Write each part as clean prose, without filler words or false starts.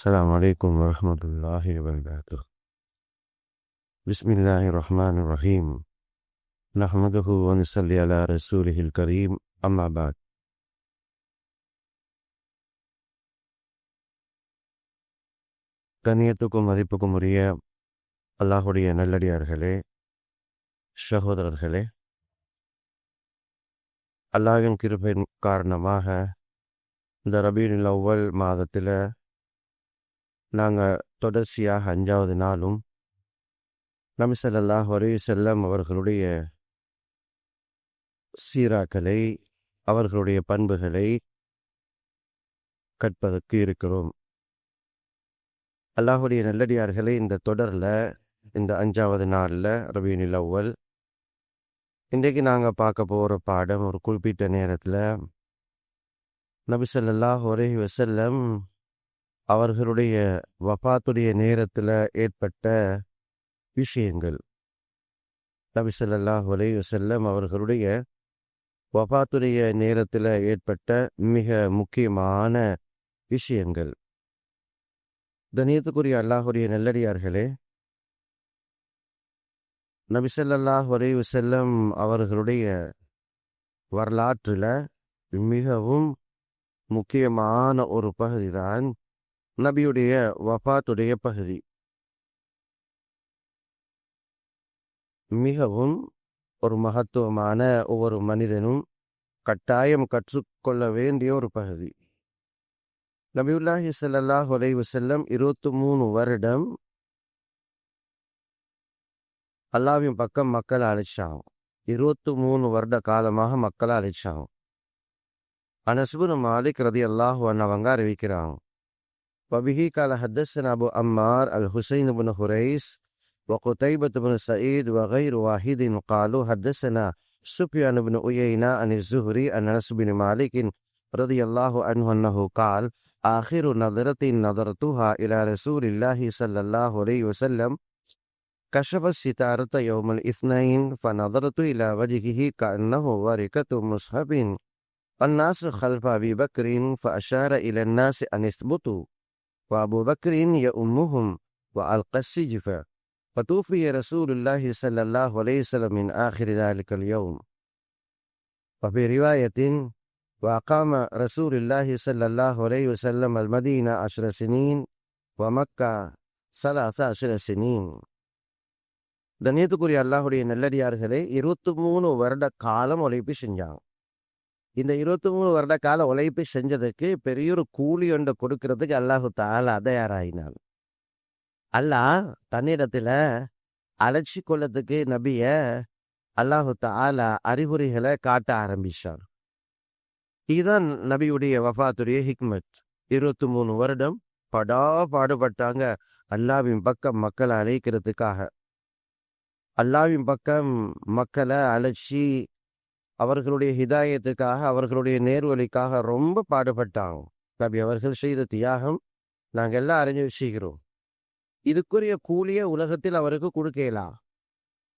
السلام عليكم ورحمة الله وبركاته. بسم الله الرحمن الرحيم. نحمده ونصلي على رسوله الكريم. أما بعد. கண்ணியத்துக்கும் மதிப்புக்கும் உரிய அல்லாஹுடைய நல்லடியார்களே, சகோதரர்களே, அல்லாஹின் கிருபையின் காரணமாக இந்த ரபீஉல் அவ்வல் மாதத்தில் நாங்கள் தொடர்ச்சியாக 5வது நாளும் நபி ஸல்லல்லாஹு அலைஹி வஸல்லம் அவர்களுடைய சீராக்களை, அவர்களுடைய பண்புகளை கற்பதற்கு இருக்கிறோம். அல்லாஹுடைய நல்லடியார்களே, இந்த தொடரில் இந்த 5வது நாளில் ரபீஉல் அவ்வல் இன்றைக்கு நாங்கள் பார்க்க போகிற பாடம் ஒரு குறிப்பிட்ட நேரத்தில் நபி ஸல்லல்லாஹு அலைஹி வஸல்லம் அவர்களுடைய வஃபாத்துடைய நேரத்தில் ஏற்பட்ட விஷயங்கள். நபி ஸல்லல்லாஹு அலைஹி வஸல்லம் அவர்களுடைய வஃபாத்துடைய நேரத்தில் ஏற்பட்ட மிக முக்கியமான விஷயங்கள். கண்ணியத்துக்குரிய அல்லாஹுடைய நல்லடியார்களே, நபி ஸல்லல்லாஹு அலைஹி வஸல்லம் அவர்களுடைய வரலாற்றில் மிகவும் முக்கியமான ஒரு பகுதி தான் நபியுடைய வஃபாத்துடைய பகுதி. மிகவும் ஒரு மகத்துவமான ஒவ்வொரு மனிதனும் கட்டாயம் கற்றுக்கொள்ள வேண்டிய ஒரு பகுதி. நபியுல்லாஹி ஸல்லல்லாஹு அலைஹி வஸல்லம் 23 வருடம் அல்லாஹ்வின் பக்கம் மக்களை அழைச்சாங்க. 23 வருட காலமாக மக்களை அழைச்சாங்க. அனஸ் இப்னு மாலிக் ரலியல்லாஹு அன்ஹு அவங்க அறிவிக்கிறாங்க. வபிஹி கால ஹத்தஸனா அபு அம்மார் அல் ஹுசைன் இப்னு ஹுரைஸ் وقتيبة بن سعيد وغير واحد قالوا حدثنا سفيان بن عيينة عن الزهري عن أنس بن مالك رضي الله عنه أنه قال آخر نظرة نظرتها إلى رسول الله صلى الله عليه وسلم كشف الستارة يوم الاثنين فنظرت إلى وجهه كأنه ورقة مصحف الناس خلف أبي بكر فأشار إلى الناس أن يثبتوا وأبو بكر يؤمهم وألقى السجف فتوفي رسول الله صلى الله عليه وسلم من آخر ذلك اليوم. وفي رواية وأقام رسول الله صلى الله عليه وسلم المدينة 10 سنين ومكة 13 سنين. கண்ணியத்துக்குரிய அல்லாஹுடைய நல்லடியார்களே, 23 வருட காலம் உழைப்பு செஞ்சாங்க. இந்த 23 வருட கால உழைப்பு செஞ்சதுக்கு பெரியொரு கூலி ஒன்று கொடுக்கறதுக்கு அல்லாஹு தஆலா தயாராயினான். அல்லாஹ் தன்னிடத்துல அழைச்சி கொள்ளத்துக்கு நபிய அல்லாஹு தஆலா அறிகுறிகளை காட்ட ஆரம்பிச்சார். இதுதான் நபியுடைய வஃபாத்துடைய ஹிக்மத். 23 வருடம் பாடுபட்டாங்க அல்லாஹ்வின் பக்கம் மக்களை அழைக்கிறதுக்காக. அல்லாஹ்வின் பக்கம் மக்களை அழைச்சி அவர்களுடைய ஹிதாயத்துக்காக, அவர்களுடைய நேர்வழிக்காக ரொம்ப பாடுபட்டாங்க. நபி அவர்கள் செய்த தியாகம் நாங்கள் எல்லாம் அறிஞ்சு வச்சுக்கிறோம். இதுக்குரிய கூலிய உலகத்தில் அவருக்கு கொடுக்கலாம்.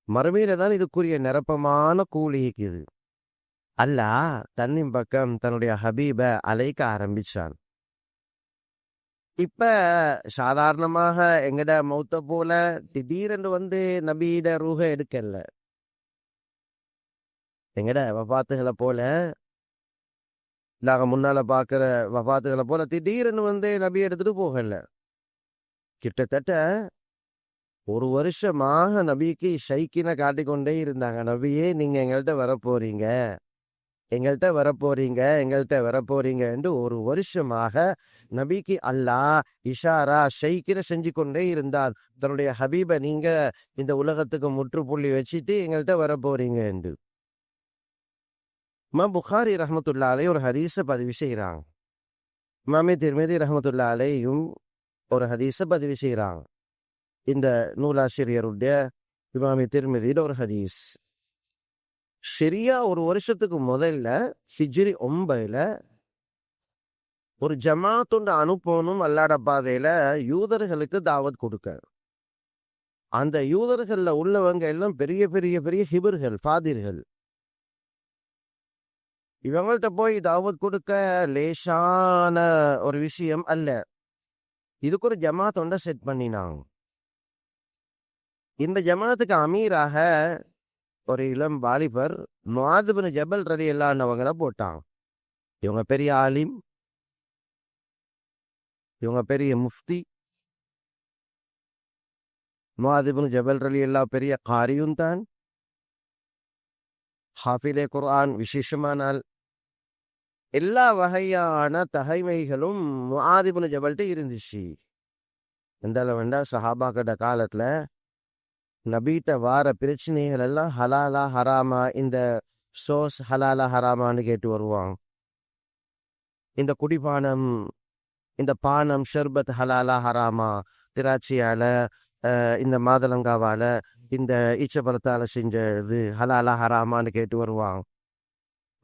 மறுமையில தான் இதுக்குரிய நிரப்பமான கூலி இருக்குது. அல்லாஹ் தன்னின் பக்கம் தன்னுடைய ஹபீப அழைக்க ஆரம்பிச்சான். இப்ப சாதாரணமாக எங்கட மௌத்த போல திடீரென்று நபீட ரூஹ எடுக்கல. எங்கட வஃபாத்துகளை போல, நாங்க முன்னால பாக்குற வஃபாத்துகளை போல திடீரென்று நபி எடுத்துட்டு போகல. கிட்டத்தட்ட 1 வருஷமாக நபிக்கு ஷைக்கினை காட்டிக்கொண்டே இருந்தாங்க. நபியே, நீங்க எங்கள்கிட்ட வரப்போறீங்க, எங்கள்கிட்ட வரப்போறீங்க, எங்கள்கிட்ட வரப்போறீங்க என்று 1 வருஷமாக நபிக்கு அல்லாஹ் இஷாரா ஷைக்கினை செஞ்சு கொண்டே இருந்தார். தன்னுடைய ஹபீப நீங்க இந்த உலகத்துக்கு முற்றுப்புள்ளி வச்சுட்டு எங்கள்கிட்ட வரப்போறீங்க என்று. இமாம் புகாரி ரஹ்மத்துல்லாஹி அலைஹி ஒரு ஹதீஸை பதிவு செய்கிறாங்க. இமாமே திர்மிதி ரஹ்மத்துல்லாஹி அலைஹியும் ஒரு ஹதீஸை பதிவு செய்கிறாங்க. இந்த நூலாசிரியருடைய இமாமே திர்மிதியில் ஒரு ஹதீஸ். சரியா 1 வருஷத்துக்கு முதல்ல ஹிஜ்ரி 9ல ஒரு ஜமாத்துண்டு அனுப்பணும் அல்லாஹ்ட பாதையில யூதர்களுக்கு தாவத் கொடுக்க. அந்த யூதர்கள்ல உள்ளவங்க எல்லாம் பெரிய பெரிய பெரிய ஹிபர்கள், ஃபாதிர்கள். இவங்கள்ட்ட போய் தாவத் கொடுக்க லேசான ஒரு விஷயம் அல்ல. இதுக்கு ஒரு ஜமாத் ஒன்றை செட் பண்ணினாங்க. இந்த ஜமாத்துக்கு அமீராக ஒரு இளம் வாலிபர் முஆத் இப்னு ஜபல் ரலியல்லாஹு அன்ஹுவங்களை போட்டாங்க. இவங்க பெரிய ஆலிம், இவங்க பெரிய முஃப்தி. முஆத் இப்னு ஜபல் ரலியல்லாஹு பெரிய காரியும் தான், ஹாஃபிலே குர்ஆன், விசேஷமானால் எல்லா வகையான தகைமைகளும் முஆத் இப்னு ஜபல்கிட்ட இருந்துச்சு. எந்த அளவுண்டா சஹாபாக்கிட்ட காலத்துல நபீட்ட வார பிரச்சனைகள் எல்லாம் ஹலாலா ஹராமா, இந்த சோஸ் ஹலாலா ஹராமான்னு கேட்டு வருவாங்க. இந்த குடிபானம், இந்த பானம் ஷர்பத் ஹலாலா ஹராமா, திராட்சையால இந்த மாதளங்காவால இந்த ஈச்சப்பழத்தால செஞ்ச இது ஹலாலா ஹராமான்னு கேட்டு வருவாங்க.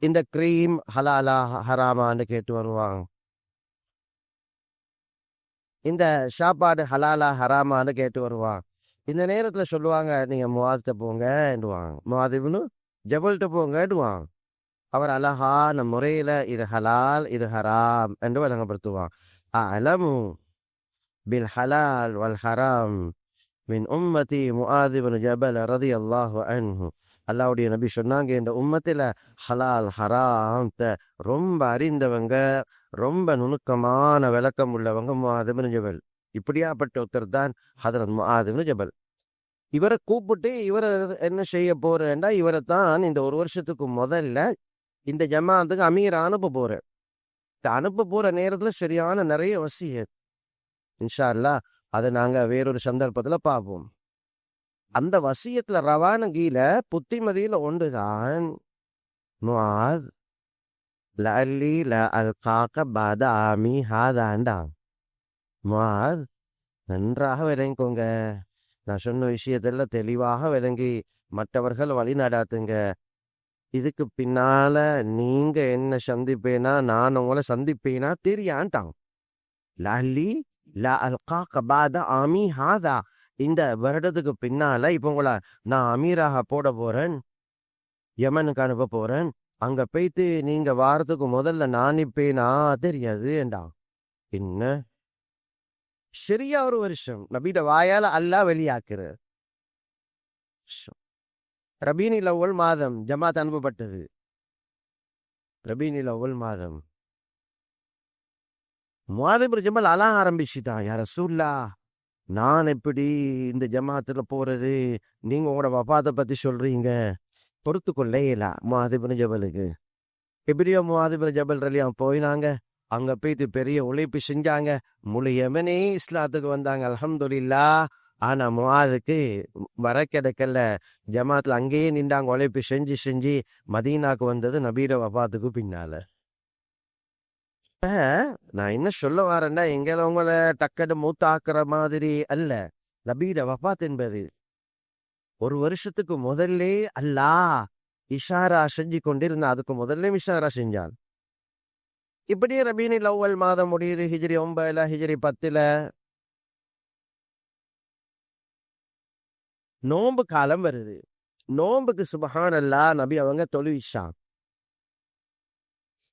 இந்த கிரீம் ஹலாலா ஹராமான்னு கேட்டு வருவாங்க. இந்த சாப்பாடு ஹலாலா ஹராமான்னு கேட்டு வருவாங்க. இந்த நேரத்துல சொல்லுவாங்க, நீங்க முஆத்கிட்ட போங்கன்னுவாங்க, முஆத் இப்னு ஜபல்கிட்ட போங்கன்னுவாங்க. அவர் அழகான முறையில இது ஹலால் இது ஹராம் என்று வழங்கப்படுத்துவாங்க. அலமு பில் ஹலால் வல் ஹராம் மின் உம்மதி முஆத் இப்னு ஜபல் ரலியல்லாஹு அன்ஹு. அல்லாஹ்வுடைய நபி சொன்னாங்க, இந்த உம்மத்தில ஹலால் ஹராம் ரொம்ப அறிந்தவங்க, ரொம்ப நுணுக்கமான விளக்கம் உள்ளவங்க முஆத் இப்னு ஜபல். இப்படியாப்பட்ட ஒருத்தர் தான் ஹதரத் முஆத் இப்னு ஜபல். இவரை கூப்பிட்டு இவரை என்ன செய்ய போறேன்டா, இவரை தான் இந்த ஒரு வருஷத்துக்கு முதல்ல இந்த ஜமாத்துக்கு அமீர் அனுப்ப போறேன். அனுப்ப போற நேரத்துல சரியான நிறைய வசியத், இன்ஷா அல்லாஹ் அதை நாங்க வேறொரு சந்தர்ப்பத்துல பார்ப்போம். அந்த வசியத்துல ரவான கீழ புத்திமதியில ஒன்றுதான், முஆத் லஅல்லி லா அல்காக பாத ஆமி ஹாதாண்டா. முஆத், நன்றாக விளங்கிக்கோங்க, நான் சொன்ன விஷயத்தெல்லாம் தெளிவாக விளங்கி மற்றவர்கள் வழி நடாத்துங்க. இதுக்கு பின்னால நீங்க என்ன சந்திப்பேனா நான் உங்களை சந்திப்பேனா தெரியான்ட்டாங்க. லஅல்லி லா அல்காக பாத ஆமி ஹாதா, இந்த வருடத்துக்கு பின்னால இப்ப உங்களை நான் அமீராக போட போறேன், யமனுக்கு அனுப்ப போறேன், அங்க போய்த்து நீங்க வாரத்துக்கு முதல்ல நான் நிப்பேனா தெரியாது என்றான். என்ன சரியா ஒரு வருஷம் நபியோட வாயால அல்லாஹ் வெளியாக்குற. ரபீனில் அவ்வல் மாதம் ஜமாத் அனுப்பப்பட்டது. ரபீனில் அவ்வல் மாதம் முஆத் இப்னு ஜபல் அழ ஆரம்பிச்சுட்டான், யா ரசூலுல்லாஹ், நான் எப்படி இந்த ஜமாத்துல போறது, நீங்க உங்களோட வஃபாத்தை பத்தி சொல்றீங்க, பொறுத்து கொள்ளையில முஆத் இப்னு ஜபலுக்கு. எப்படியோ முஆத் இப்னு ஜபல் ரலியல்லாஹு போயினாங்க, அங்க போய்த்து பெரிய உழைப்பு செஞ்சாங்க, முழு யமனே இஸ்லாத்துக்கு வந்தாங்க, அல்ஹம்துலில்லாஹ். ஆனா முஆதுக்கு வர கிடைக்கல, ஜமாத்துல அங்கேயே நின்றாங்க, உழைப்பு செஞ்சு செஞ்சு மதீனாக்கு வந்தது நபீட வஃபாத்துக்கு பின்னால. நான் என்ன சொல்ல வரேன்னா, எங்களை உங்களை டக்கடு மூத்தாக்குற மாதிரி அல்ல. நபீட வஃபாத் என்பது ஒரு வருஷத்துக்கு முதல்ல அல்லாஹ் இஷாரா செஞ்சு கொண்டிருந்தான், அதுக்கு முதல்ல இஷாரா செஞ்சான். இப்படியே ரபீனில் அவ்வல் மாதம் முடியுது, ஹிஜ்ரி 9 ஹிஜ்ரி 10 நோன்பு காலம் வருது. நோன்புக்கு சுபஹானல்லாஹ் நபி அவங்க தொழுவிச்சான்.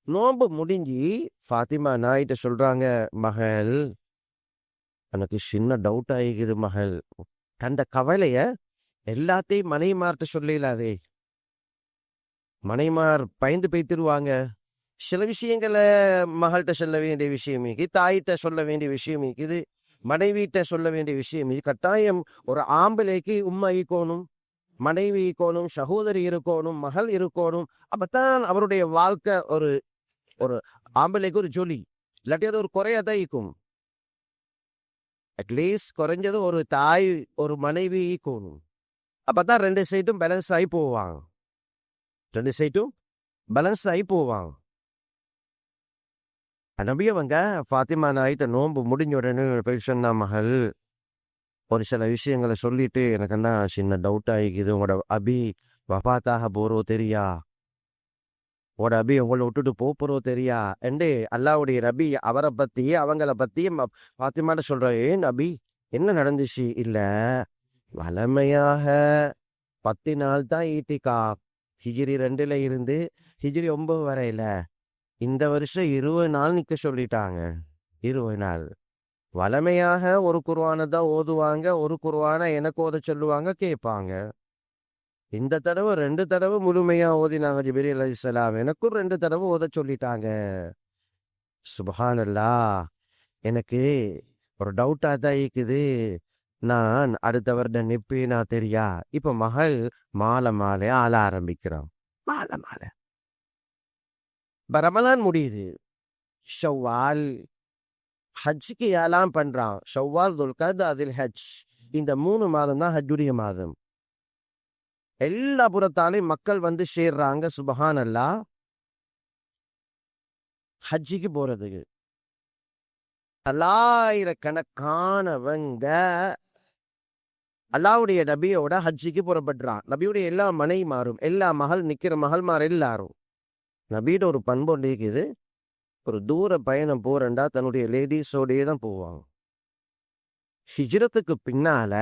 நோன்பு முடிஞ்சு ஃபாத்திமா நாயிட்ட சொல்றாங்க, மகள் எனக்கு சின்ன டவுட் ஆகிக்குது மகள். தந்த கவலைய எல்லாத்தையும் மனைமார்ட்ட சொல்லலாதே, மனைமார் பயந்து பேத்திருவாங்க. சில விஷயங்களை மகள்கிட்ட சொல்ல வேண்டிய விஷயம் இருக்குது, தாயிட்ட சொல்ல வேண்டிய விஷயம் இருக்குது, மனைவிட்ட சொல்ல வேண்டிய விஷயம் இது. கட்டாயம் ஒரு ஆம்பளைக்கு உம்மா ஈக்கோணும், மனைவி ஈக்கோணும், சகோதரி இருக்கணும், மகள் இருக்கணும். அப்பத்தான் அவருடைய வாழ்க்கை ஒரு ஒரு ஆம்பளைக்கு ஒரு ஜொலி, இல்லாட்டி அது ஒரு குறையாதான் ஈக்கும். அட்லீஸ்ட் குறைஞ்சது ஒரு தாய் ஒரு மனைவி ஈக்கணும். அப்பதான் ரெண்டு சைட்டும் பேலன்ஸ் ஆகி போவாங்க, ரெண்டு சைட்டும் பேலன்ஸ் ஆகி போவாங்க. நபியவங்க ஃபாத்திமா நாயிட்ட நோன்பு முடிஞ்ச உடனே போய் சொன்னா, மகள் ஒரு சில விஷயங்களை சொல்லிட்டு எனக்கு என்ன சின்ன டவுட் ஆகிக்குது, உங்களோட அபி வஃபாத்தாக போறோ தெரியா, உங்களோட அபி உங்களை விட்டுட்டு போறோ தெரியா என்று அல்லாஹ்வுடைய நபி அவரை பத்தி அவங்கள பத்தி ஃபாத்திமாட்ட சொல்ற. ஏன் நபி என்ன நடந்துச்சு? இல்ல, வளமையாக 10 நாள் தான் ஈத்திகா, ஹிஜ்ரி 2 இருந்து ஹிஜ்ரி 9 வரையில. இந்த வருஷம் 20 நாள் நிக்க சொல்லிட்டாங்க, 20 நாள். வளமையாக ஒரு குர்ஆனை தான் ஓதுவாங்க, ஒரு குர்ஆனை எனக்கு ஓத சொல்லுவாங்க, கேட்பாங்க. இந்த தடவை 2 தடவை முழுமையா ஓதினாங்க ஜிப்ரீல் அலைஹிஸ்ஸலாம். எனக்கும் 2 தடவை ஓத சொல்லிட்டாங்க. சுப்ஹானல்லாஹ். எனக்கு ஒரு டவுட்டா தான் இருக்குது. நான் அடுத்த வருடம் நிப்பேனா தெரியா? இப்ப மகள் மாலை மாலையா ஆள ஆரம்பிக்கிறான். மாலை மாலை. இப்ப ரமலான் முடியுது. ஷவ்வால் ஹஜ்ஜுக்கு ஏலாம் பண்றான். ஷவ்வால், துல்கஅதா, தில்ஹஜ். இந்த 3 மாதம் தான் ஹஜ்ஜுடைய மாதம். எல்லா புறத்தாலையும் மக்கள் வந்து சேர்றாங்க. சுப்ஹானல்லாஹ். ஹஜ்ஜிக்கு போறதுக்கு பல்லாயிரக்கணக்கானவங்க அல்லாஹ்வுடைய நபியோட ஹஜ்ஜிக்கு புறப்படுறான். நபியுடைய எல்லா மனைவிமாரும், எல்லா நிக்கிற மகள்மார் எல்லாரும். நபியோட ஒரு பண்பு ஒன்று இருக்குது. ஒரு தூர பயணம் போறேன்டா தன்னுடைய லேடிஸோடயே தான் போவாங்க. ஹிஜ்ரத்துக்கு பின்னால,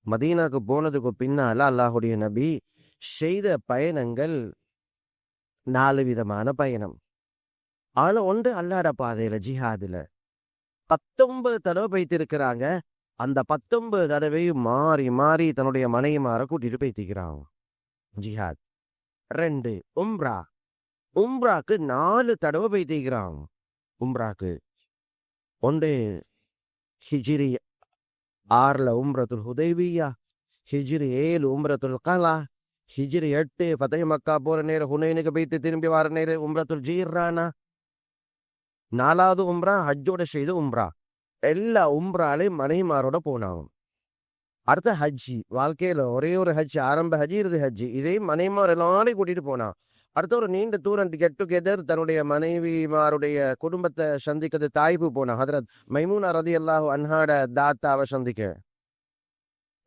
மதீனாக்கு போனதுக்கு பின்னால அல்லாஹ்வுடைய நபி செய்த பயணங்கள் 4 விதமான பயணம். அதுல ஒன்று அல்லாஹ்ட பாதையில, ஜிஹாதுல 19 தடவை போய்த்திருக்கிறாங்க. அந்த 19 தடவையும் மாறி மாறி தன்னுடைய மனைவிமார கூட்டிட்டு போய்த்திக்கிறாங்க. ஜிஹாத். 2 உம்ரா. உம்ராக்கு 4 தடவை போய்த்திக்கிறாங்க. உம்ராக்கு ஒன்று ஹிஜ்ரி 6ல உம்ரத்துல் ஹுதைபியா, ஹிஜ்ரி 7 உம்ரத்துல் கலா, ஹிஜ்ரி 8 ஃபதஹ் மக்கா போற நேரம் ஹுனைனுக்கு போய்த்து திரும்பி வர நேரம் உம்ரத்துல் ஜீரானா. 4வது உம்ரா ஹஜ்ஜோட செய்த உம்ரா. எல்லா உம்ராலையும் மனைவிமாரோட போனாங்க. அடுத்த ஹஜ்ஜி, வாழ்க்கையில ஒரே ஒரு ஹஜ், ஆரம்ப ஹஜ்ஜி, இறுதி ஹஜ்ஜி. இதையும் மனைவிமார் எல்லாரையும் கூட்டிட்டு போனான். அடுத்த ஒரு நீண்ட தூரம் கெட் டுகெதர், தன்னுடைய மனைவிமாருடைய குடும்பத்தை சந்திக்கிறது தாய்ப்பு போனான். ஹதரத் மைமூனா ரலியல்லாஹு அன்ஹாட தாத்தாவை சந்திக்க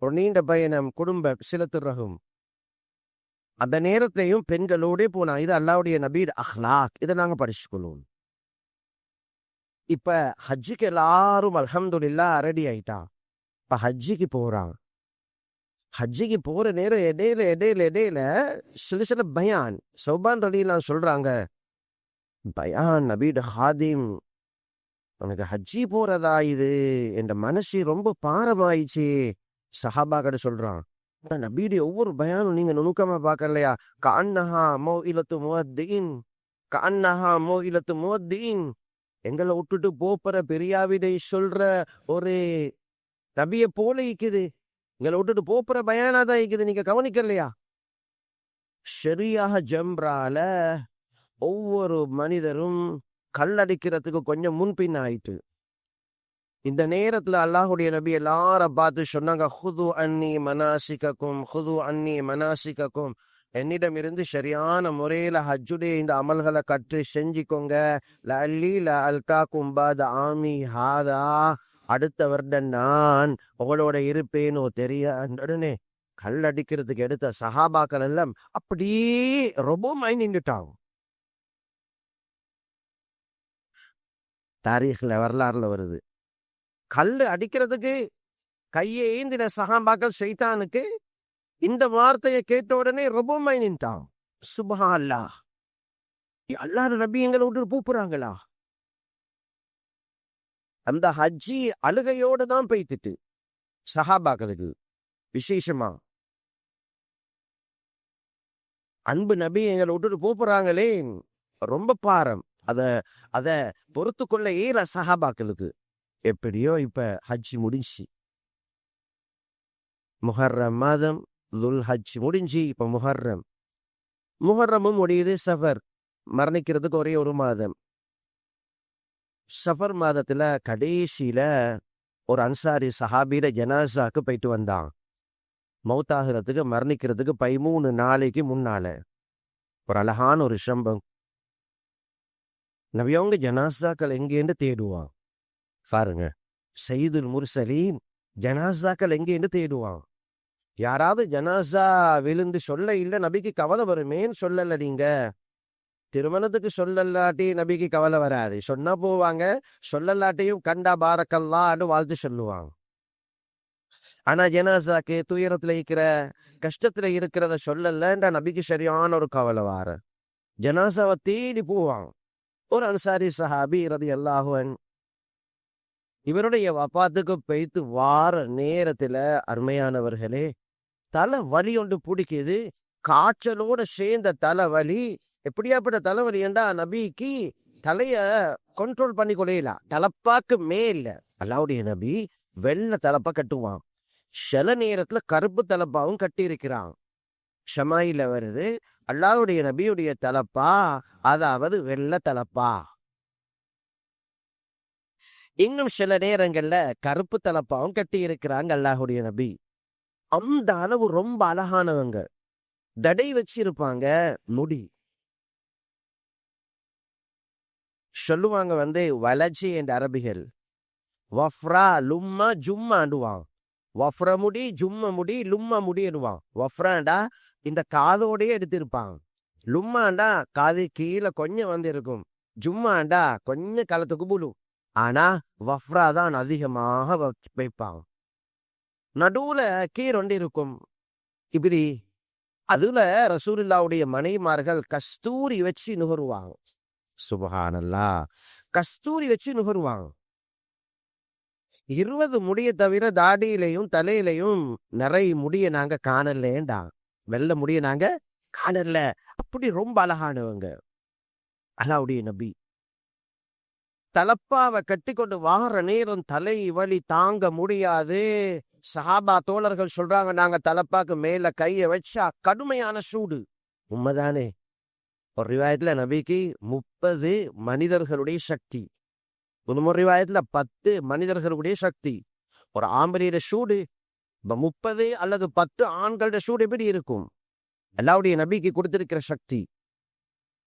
ஒரு நீண்ட பயணம், குடும்ப சிலத்துர் ரஹும். அந்த நேரத்தையும் பெண்களோடே போனான். இது அல்லாஹ்வுடைய நபீர் அஹ்லாக். இதை நாங்க படிச்சுக்கொள்வோம். இப்ப ஹஜ்ஜுக்கு எல்லாரும் அல்ஹம்துலில்லாஹ் ரெடி ஆயிட்டான். இப்ப ஹஜ்ஜிக்கு போறான். ஹஜ்ஜிக்கு போற நேரம் இடையில சில பயான் சௌபான் ரலியல்லாஹு சொல்றாங்க, பயான் நபீட ஹாதிம், உனக்கு ஹஜ்ஜி போறதா இது, என்ற மனசு ரொம்ப பாரமாயிடுச்சு. சஹாபாக்கிட்ட சொல்றான், நபீடைய ஒவ்வொரு பயானும் நீங்க நுணுக்கமா பார்க்கலையா? கஅன்னஹா மௌஇலத்து முஅத்தின், கஅன்னஹா மௌஇலத்து முஅத்தின். எங்களை விட்டுட்டு போற பெரியாவிடை சொல்ற ஒரு நபியை போல இருக்குது. எங்களை விட்டுட்டு போற பயானாதான் இருக்குது. நீங்க கவனிக்கலையா? சரியாக ஜம்ரால ஒவ்வொரு மனிதரும் கல்லடிக்கிறதுக்கு கொஞ்சம் முன்பின் ஆயிட்டு. இந்த நேரத்துல அல்லாஹ்வுடைய நபி எல்லாரும் பார்த்து சொன்னாங்க, ஹுது அன்னி மனாசிகக்கும், ஹுது அன்னி மனாசிகக்கும். என்னிடம் இருந்து சரியான முறையில ஹஜ்ஜுடைய இந்த அமல்களை கற்று செஞ்சுக்கோங்க. லஅல்லி லஅல்காக்கும் பாத ஆமி ஹாதா. அடுத்த வருடம் நான் உங்களோட இருப்பேனோ தெரியாதுன்னு கல்லடிக்கிறதுக்கு எடுத்த சஹாபாக்கள் எல்லாம் அப்படியே ரொம்பமாய் நின்றுட்டாங்க. தாரீഖ்ல, வரலாறுல வருது. கல்லு அடிக்கிறதுக்கு கையை ஏந்தின சஹாபாக்கள் ஷைத்தானுக்கு இந்த வார்த்தையை கேட்ட உடனே ரொம்பமாய் நின்ட்டான். சுப்ஹானல்லாஹ். அல்லாஹ் நபி எங்களை விட்டு கூப்பிடுறாங்களா? அந்த ஹஜ்ஜி அழுகையோட தான் போய்த்துட்டு சஹாபாக்களுக்கு விசேஷமா, அன்பு நபி எங்களை விட்டுட்டு கூப்பிடுறாங்களே, ரொம்ப பாரம். அத பொறுத்து கொள்ள ஏல சஹாபாக்களுக்கு. எப்படியோ இப்ப ஹஜ்ஜி முடிஞ்சு, முஹர்ரம் மாதம் துல் ஹஜ் முடிஞ்சு, இப்ப முஹர்ரமும் முடியுது. சஃபர் மரணிக்கிறதுக்கு ஒரே ஒரு மாதம். சஃபர் மாதத்துல கடைசியில ஒரு அன்சாரி சஹாபியில ஜனாசாக்கு போயிட்டு வந்தான். மௌத்தாகிறதுக்கு, மரணிக்கிறதுக்கு 13 நாளைக்கு முன்னால ஒரு அழகான ஒரு சம்பவம். நபியவங்க ஜனாசாக்கள் எங்கேன்னு தேடுவான். பாருங்க, சையதுல் முர்சலீன் ஜனாசாக்கள் எங்கேன்னு தேடுவான். யாராவது ஜனாசா விழுந்து சொல்ல இல்லை, நபிக்கு கவலை வருமேன்னு சொல்லல. நீங்க திருமணத்துக்கு சொல்லலாட்டி நபிக்கு கவலை வராது. சொன்னா போவாங்க, சொல்லலாட்டையும் கண்டா பாரக்கல்லான்னு வாழ்த்து சொல்லுவாங்க. ஆனா ஜனாசாக்கு துயரத்துல இருக்கிற, கஷ்டத்துல இருக்கிறத சொல்லலன்றா நபிக்கு சரியான ஒரு கவலை வார. ஜனாசாவை தேடி போவாங்க. ஒரு அன்சாரி சஹாபி ரலியல்லாஹு அன்ஹு இவருடைய வபாத்துக்கு பெய்த்து வார நேரத்துல அருமையானவர்களே தலை வலி ஒன்று பிடிக்குது. காய்ச்சலோட சேர்ந்த தலைவலி. எப்படியாப்பட்ட தலைவலி என்றா நபிக்கு தலைய கண்ட்ரோல் பண்ணி கொள்ளையில தலப்பாக்கு மேல அல்லாவுடைய நபி வெள்ளை தலப்பா கட்டுவான். சில நேரத்துல கருப்பு தலப்பாவும் கட்டி இருக்கிறான். ஷமாயில வருது அல்லாவுடைய நபியுடைய தலப்பா, அதாவது வெள்ளை தலப்பா. இன்னும் சில நேரங்கள்ல கருப்பு தலப்பாவும் கட்டி இருக்கிறாங்க அல்லாஹுடைய நபி. அந்த அளவு ரொம்ப அழகானவங்க. தடை வச்சிருப்பாங்க. முடி சொல்லுவாங்க வளர்ச்சி என்ற அரபிகள் வஃப்ரா லும்மா ஜும்மாண்டுவான். வஃப்ர முடி ஜும்ம முடி லும்ம முடிடுவான். வஃப்ராண்டா இந்த காதோடையே எடுத்திருப்பான். லும்மாண்டா காது கீழே கொஞ்சம் இருக்கும். ஜும்மாண்டா கொஞ்சம் களத்துக்கு புழும். ஆனா வஃப்ரா தான் அதிகமாக வைப்பான். நடுவுல கீரொண்டு இருக்கும். இப்படி அதுல ரசூலுல்லாவுடைய மனைவிமார்கள் கஸ்தூரி வச்சு நுகருவாங்க. சுபஹானல்லாஹ், கஸ்தூரி வச்சு நுகருவாங்க. 20 முடிய தவிர தாடியிலையும் தலையிலையும் நிறைய முடிய நாங்க காணலேண்டா. வெள்ளை முடிய நாங்க காணல. அப்படி ரொம்ப அழகானவங்க அல்லாவுடைய நபி. தலப்பாவை கட்டி கொண்டு வார நேரம் தலை வலி தாங்க முடியாது. சஹாபா தோழர்கள் சொல்றாங்க, நாங்க தலப்பாக்கு மேல கைய வச்சா கடுமையான சூடு. உண்மைதானே? ஒரு ரிவாயத்துல நபிக்கு 30 மனிதர்களுடைய சக்தி, ஒரு ரிவாயத்துல 10 மனிதர்களுடைய சக்தி. ஒரு ஆம்பளையோட சூடு 30 அல்லது 10 ஆண்களோட சூடு எப்படி இருக்கும்? அல்லாவுடைய நபிக்கு கொடுத்திருக்கிற சக்தி.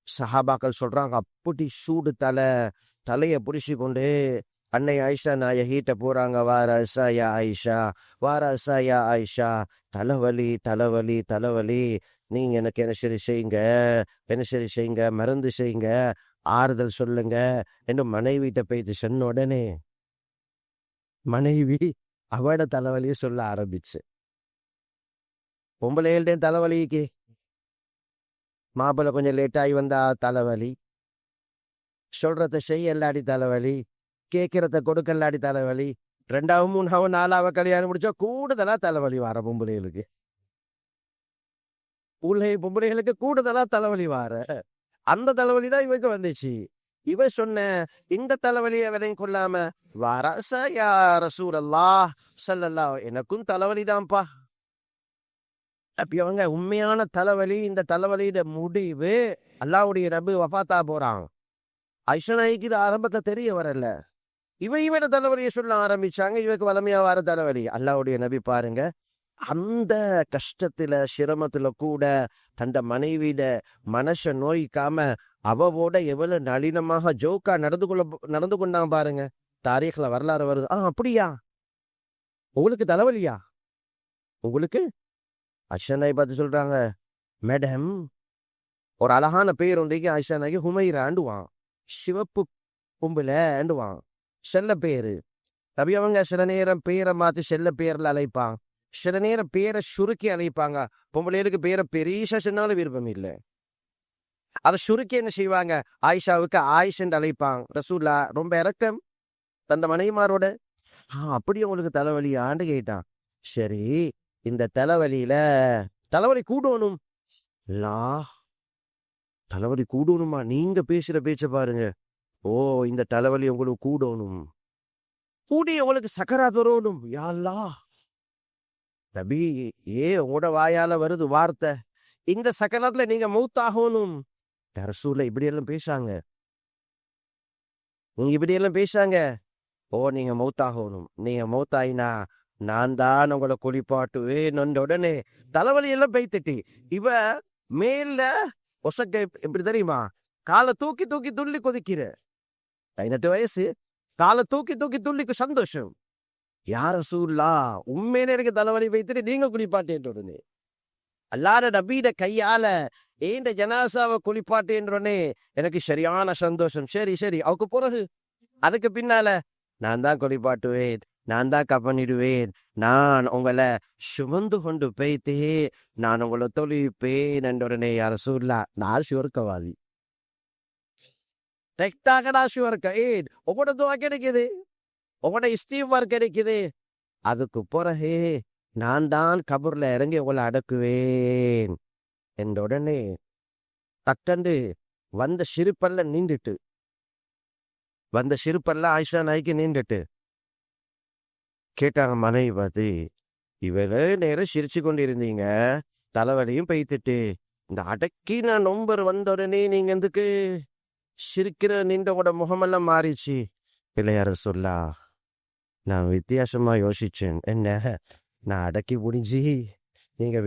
சஹாபாக்கள் சொல்றாங்க, அப்படி சூடு தலைய புடிச்சு கொண்டு அன்னை ஆயிஷா நாயகிட்ட போறாங்க. வார அசாயா ஆயிஷா, வார அசாயா ஆயிஷா, தலைவலி தலைவலி தலைவலி, நீங்க எனக்கு என்ன சரி செய்யுங்க, மருந்து செய்யுங்க, ஆறுதல் சொல்லுங்க என்று மனைவிட்ட போயிட்டு சொன்ன உடனே மனைவி அவட தலைவலியை சொல்ல ஆரம்பிச்சு. பொம்பளைகள்டே தலைவலிக்கு மாப்பிள்ளை கொஞ்சம் லேட்டாகி வந்தா தலைவலி, சொல்றத செய்ய எல்லாடி தலைவலி, கேட்கறத கொடுக்க எல்லாடி தலைவலி, 2வது 3வது 4வது கல்யாணம் முடிச்சா கூடுதலா தலைவலி வர பொம்பளைகளுக்கு. பொம்பளைகளுக்கு கூடுதலா தலைவலி வார. அந்த தலைவலி தான் இவருக்கு வந்துச்சு. இவ சொன்ன இந்த தலைவலியை விலையும் கொள்ளாம வாரசா யா ரசூலல்லாஹ் ஸல்லல்லாஹு, எனக்கும் தலைவலிதான்ப்பா. அப்படி அவங்க உண்மையான தலைவலி. இந்த தலைவலியோட முடிவு அல்லாஹ்வுடைய ரப்பு வஃபாத்தா போறான். ஐஷனாய்க்கு இது ஆரம்பத்தை தெரிய வரல. இவட தலைவலியை சொல்ல ஆரம்பிச்சாங்க. இவருக்கு வளமையா வர தலைவலி. அல்லாஹ்வுடைய நபி பாருங்க, அந்த கஷ்டத்துல சிரமத்துல கூட தண்ட மனைவியிட மனச நோய்க்காம அவவோட எவ்வளவு நளினமாக ஜோக்கா நடந்து கொண்டான் பாருங்க. தாரீഖ்ல வரலாறு வருது. அப்படியா, உங்களுக்கு தலைவலியா? உங்களுக்கு ஐஷானாய் பார்த்து சொல்றாங்க, மேடம் ஒரு அழகான பேர் ஒன்றைக்கு ஐஷானாய்க்கு ஹுமைராண்டுவான். சிவப்பு பொம்புலண்டுவான், செல்ல பேரு. அப்படி அவங்க சில நேரம் பேரை மாத்தி செல்ல பேர்ல அழைப்பான், சில நேரம் பேரை சுருக்கி அழைப்பாங்க. பொம்பளைகளுக்கு பேரை பெரிசா சொன்னாலும் விருப்பம் இல்லை. அதை சுருக்கி என்ன செய்வாங்க, ஆயிஷாவுக்கு ஆயிஷ் என்று அழைப்பாங்க. ரசூல்லா ரொம்ப இறக்கம் தந்த மனைவிமாரோட. அப்படி உங்களுக்கு தலைவலியான்னு கேட்டான். சரி, இந்த தலைவலி கூடணும். தலைவலி கூடணுமா? நீங்க பேசுற பேச்ச பாருங்க. ஓ, இந்த தலைவலி உங்களுக்கு கூடணும், கூடி உங்களுக்கு சக்கராத் வரணும். யா அல்லாஹ் நபி, உங்களோட வாயால வருது வார்த்தை, இந்த சக்கராத்துல நீங்க மௌத்தாகணும். ரசூல இப்படியெல்லாம் பேசாங்க, நீங்க இப்படியெல்லாம் பேசாங்க. ஓ, நீங்க மௌத்தாகணும். நீங்க மௌத்தாயினா நான் தான் உங்களை குளிப்பாட்டுவேன். உடனே தலைவலி எல்லாம் பெய்த்துட்டு இவ மேல ஒசக்க எப்படி தெரியுமா, காலை தூக்கி தூக்கி துள்ளி கொதிக்கிற. 18 வயசு, காலை தூக்கி தூக்கி துள்ளிக்கு சந்தோஷம். யார் ரசூல்லா, உண்மையிலே எனக்கு தலைவலி வைத்துட்டு நீங்க குளிப்பாட்டேன். உடனே அல்லாஹ் நபியிட கையால ஏண்ட ஜனாசாவை குளிப்பாட்டேன்றனே எனக்கு சரியான சந்தோஷம். சரி சரி, அவக்கு பிறகு அதுக்கு பின்னால நான் தான் குளிப்பாட்டுவேன், நான் தான் கப்பனிடுவேன், நான் உங்களை சுமந்து கொண்டு போய்த்தே நான் உங்களை தொழிப்பேன் என்றுடனே யார் ரசூல்லா, நான் சுவர்க்கவாதி, நான் சுவர்க்க. உங்களோட துவா கிடைக்குது. உங்களோட இஸ்திஃபார் கிடைக்குது. அதுக்கு பிறகு நான் தான் கபூர்ல இறங்கி உங்களை அடக்குவேன் என்ற உடனே டக்கண்டு வந்த சிறுப்பல்ல ஆயிஷா நாய்க்கு நீண்டுட்டு கேட்டாங்க மனைவி பார்த்து, இவரே நேரம் சிரிச்சு கொண்டு இருந்தீங்க, தலைவலியும் பெய்த்துட்டு, இந்த அடக்கி நான் நொம்பர் வந்த உடனே நீங்க எதுக்கு சிரிக்கிற நின்றவோட முகமெல்லாம் மாறிச்சு. பிள்ளையார சொல்லா, நான் வித்தியாசமா யோசிச்சேன். என்ன, நான் அடக்கி முடிஞ்சு நீங்க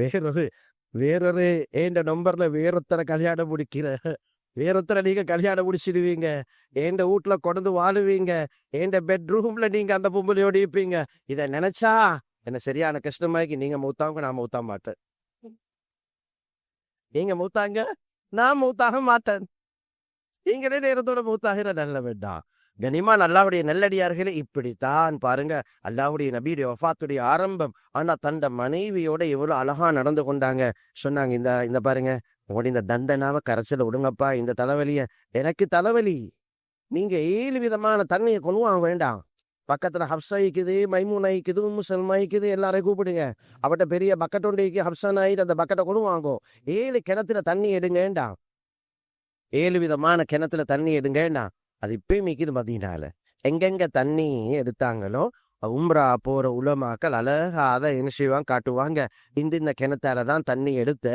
வேறொரு ஏண்ட நம்பர்ல வேறொத்தரை கல்யாணம் வேறொத்தரை நீங்க கல்யாணம் முடிச்சிடுவீங்க, ஏண்ட வீட்டுல கொண்டு வாழுவீங்க, ஏண்ட பெட்ரூம்ல நீங்க அந்த பொம்பளையோட இருப்பீங்க. இதை நினைச்சா என்ன சரியான கஷ்டமாக்கி. நீங்க மூத்தாங்க, நான் மூத்தா மாட்டேன். நீங்க மூத்தாங்க, நான் மூத்தாக மாட்டேன். நீங்களே நேரத்தோட மூத்தாகிற நல்ல வேண்டாம். கனிமான் அல்லாவுடைய நல்லடியார்களே, இப்படித்தான் பாருங்க அல்லாவுடைய நபியுடைய வஃபாத்துடைய ஆரம்பம். ஆனா தண்ட மனைவியோட எவ்வளவு அழகா நடந்து கொண்டாங்க. சொன்னாங்க, இந்த பாருங்க, உங்களுடைய இந்த தண்டனாவை கரைச்சல விடுங்கப்பா, இந்த தலைவலிய, எனக்கு தலைவலி, நீங்க 7 விதமான தண்ணியை கொண்டு வாங்க வேண்டாம். பக்கத்துல ஹப்சா இருக்குது, மைமூன் ஆயிக்குது, முசல்மா ஆயிக்குது, எல்லாரையும் கூப்பிடுங்க. அவட்ட பெரிய பக்கெட் ஒன்றைக்கு ஹப்சான் ஆயிட்டு அந்த பக்கெட்டை கொண்டு வாங்கோ. 7 கிணத்துல தண்ணி எடுங்கண்டா, 7 விதமான கிணத்துல தண்ணி எடுங்கண்டா. அது இப்பயும் மிக்குது மதீனால. எங்கெங்க தண்ணி எடுத்தாங்களோ உம்ரா போற உலமாக்கள் அழகா அதை என்ன செய்வாங்க, காட்டுவாங்க. இந்த கிணத்தால தான் தண்ணி எடுத்த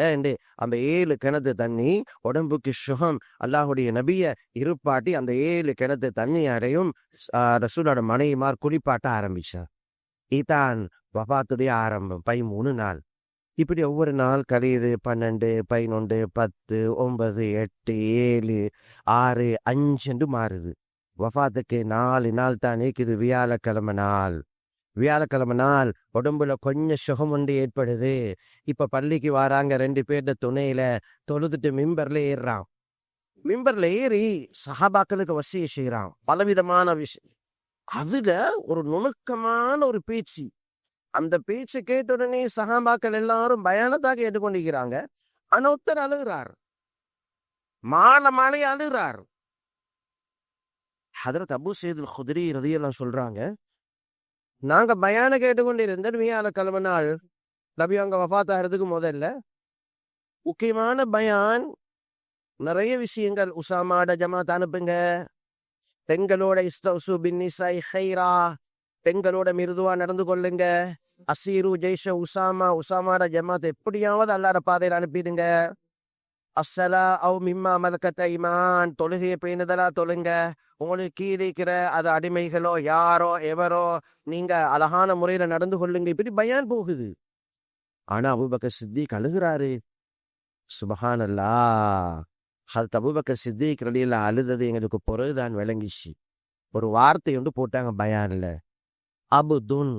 அந்த 7 கிணத்து தண்ணி உடம்புக்கு சுகம். அல்லாஹுடைய நபிய இருப்பாட்டி அந்த 7 கிணத்து தண்ணி அடையும் ரசூலோட மனைவிமார் குளிப்பாட்ட ஆரம்பிச்சார். இதான் வஃபாத்துடைய ஆரம்பம். 13 நாள். இப்படி ஒவ்வொரு நாள் கழியுது. 12, 11, 10, 9, 8, 7, 6, 5 மாறுது. வஃபாத்துக்கு 4 நாள் தான் இருக்குது. வியாழக்கிழமை நாள் உடம்புல கொஞ்சம் சுகம் ஒன்று ஏற்படுது. இப்ப பள்ளிக்கு வராங்க 2 பேர்ட துணையில, தொழுதுட்டு மிம்பர்ல ஏறுறான். மிம்பர்ல ஏறி சஹாபாக்களுக்கு வசிய செய்யறான் பலவிதமான விஷயம். அதுல ஒரு நுணுக்கமான ஒரு பேச்சு. அந்த பேச்சு கேட்ட உடனே சஹாபாக்கள் எல்லாரும் பயானத்தாக கேட்டுக்கொண்டிருக்கிறாங்க. ஆனா ஒருத்தர் அழுகிறார், மாலை அழுகிறார். ஹதரத் அபூ சயீத் அல் குத்ரி ரலியல்லாஹு சொல்றாங்க, நாங்க பயான கேட்டுக்கொண்டிருந்த வியாழக்கிழமை நாள் நபி அவங்க வஃபாத் ஆகிறதுக்கு முதல்ல முக்கியமான பயான், நிறைய விஷயங்கள். உசாமாட ஜமாத் அனுப்புங்க, பெண்களோட இஸ்தௌசு பின் நிசாஇ கைரா, பெண்களோட மிருதுவா நடந்து கொள்ளுங்க, அசீரு ஜெய்ஷ உசாமாட ஜமாத் எப்படியாவது அல்லாஹ்வுடைய பாதையில் அனுப்பிடுங்க, அஸ்ஸலா அவ் மிம்மா மலக்கத் ஐமான், தொழுகையை பேணுதலா தொழுங்க, உங்களுக்கு கீழிக்கிற அது அடிமைகளோ யாரோ எவரோ நீங்க அழகான முறையில நடந்து கொள்ளுங்க. இப்படி பயான் போகுது. ஆனா அபூபக்கர் சித்திக் அழுகிறாரு. சுபஹானல்லாஹ். ஹதரத் அபூபக்கர் சித்திக் ரலியல்லாஹு அழுதது எங்களுக்கு பொறுதான் விளங்கிச்சு. ஒரு வார்த்தை ஒன்று போட்டாங்க பயான்ல, அபுதுன்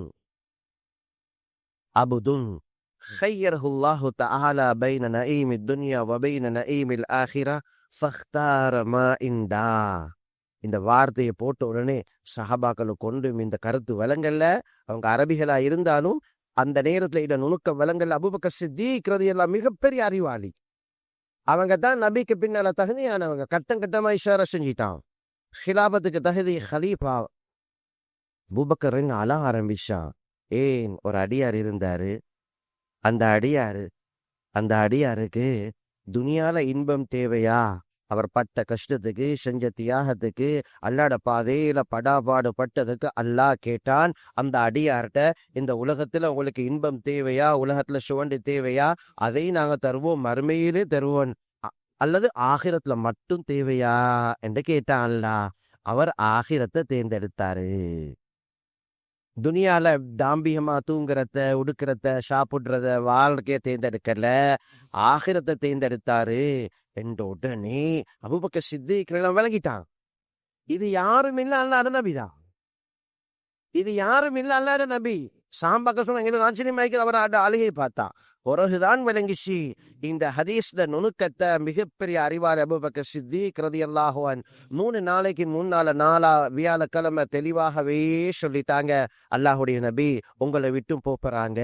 ஹையரஹுல்லாஹு தஆலா பைன நஈமித் துன்யா வ பைன நஈமில் ஆখিরা ஃபக்தார மா இந்தா. இந்த வார்த்தையை போட்ட உடனே சஹாபாக்களை கொண்டும் இந்த கருத்து விளங்கல்ல. அவங்க அரபிகளா இருந்தாலும் அந்த நேரத்துல இந்த நுணுக்க விளங்கல்ல. அபூபக்கர் சித்திக் ரலியல்லாஹு மிகப்பெரிய அறிவாளி. அவங்க தான் நபிக்கு பின்னால தகுதியானவங்க. கட்டம் கட்டமா இஷாரா செஞ்சிட்டான். ஹிலாபத்துக்கு தகுதி ஹலீஃபா. அபூபக்கர் அழ ஆரம்பிச்சான். ஏன், ஒரு அடியார் இருந்தாரு. அந்த அடியாருக்கு துனியால இன்பம் தேவையா? அவர் பட்ட கஷ்டத்துக்கு, செஞ்ச தியாகத்துக்கு, அல்லாட பாதையில படாபாடு பட்டதுக்கு அல்லாஹ் கேட்டான், அந்த அடியார்கிட்ட, இந்த உலகத்துல உங்களுக்கு இன்பம் தேவையா, உலகத்துல சுவண்டி தேவையா, அதை நாங்க தருவோம், மறுமையிலே தருவோம், அல்லது ஆகிரத்துல மட்டும் தேவையா என்று கேட்டான் அல்லாஹ். அவர் ஆகிரத்தை தேர்ந்தெடுத்தாரு. துனியால தாம்பியமா தூங்குறத, உடுக்கிறத, சாப்பிடுறத, வாழ்க்கைய தேர்ந்தெடுக்கல, ஆகிரத்தை தேர்ந்தெடுத்தாரு என்ற உடனே அபூபக்கர் சித்திக் விளங்கிட்டான். இது யாரும் இல்ல அல்லாஹ்வுடைய நபிதான். இது யாரும் இல்ல அல்லாஹ்வுடைய நபி. சாம்பாக்க சொன்ன எங்களுக்கு ஆச்சரியமாய்க்கு அவர் அழுகை பார்த்தா. பிறகுதான் விளங்கிச்சு இந்த ஹதீஸ்ல நுணுக்கத்தை. மிகப்பெரிய அறிவாளி அபூபக்கர் சித்திக் ரலியல்லாஹு அன்ஹு 3 நாளைக்கு முன்னால வியாழக்கிழமை தெளிவாகவே சொல்லிட்டாங்க, அல்லாஹுடைய நபி உங்களை விட்டும் போறாங்க.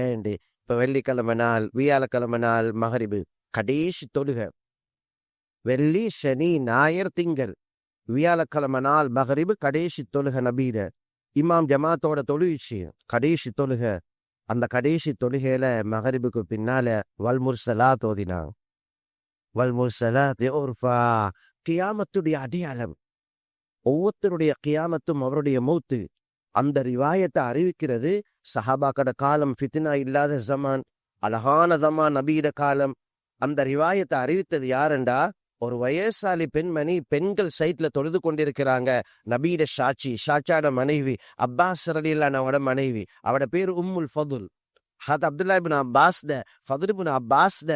இப்ப வெள்ளிக்கிழமை நாள், வியாழக்கிழமை நாள் மகரிபு கடைசி தொழுகை. வெள்ளி, சனி, ஞாயிறு, திங்கள், வியாழக்கிழமை நாள் மகரிபு கடைசி தொழுகை நபீட. இமாம் ஜமாத்தோட தொழுவிச்சு கடைசி தொழுக. அந்த கடைசி தொழுகையில மகரிபுக்கு பின்னால வல்முர்சலாத் ஓதினாங்க. வல்முர்சலாத் உர்ஃபா, கியாமத்துடைய அடையாளம். ஒவ்வொருத்தருடைய கியாமத்தும் அவருடைய மௌத்து. அந்த ரிவாயத்தை அறிவிக்கிறது சஹாபாக்கட காலம், ஃபித்னா இல்லாத ஜமான், அழகான ஜமான், நபீட காலம். அந்த ரிவாயத்தை அறிவித்தது யாருண்டா, ஒரு வயசாலி பெண்மணி பெண்கள் சைட்ல தொழுது கொண்டிருக்கிறாங்க. நபீட ஷாச்சாட மனைவி, அப்பாஸ் ரலியல்லாஹு மனைவி. அவட பேர் உம்முல் ஃபதுல். ஹத் அப்துல்லா இப்னு அப்பாஸ் த ஃபதுல் இப்னு அப்பாஸ் த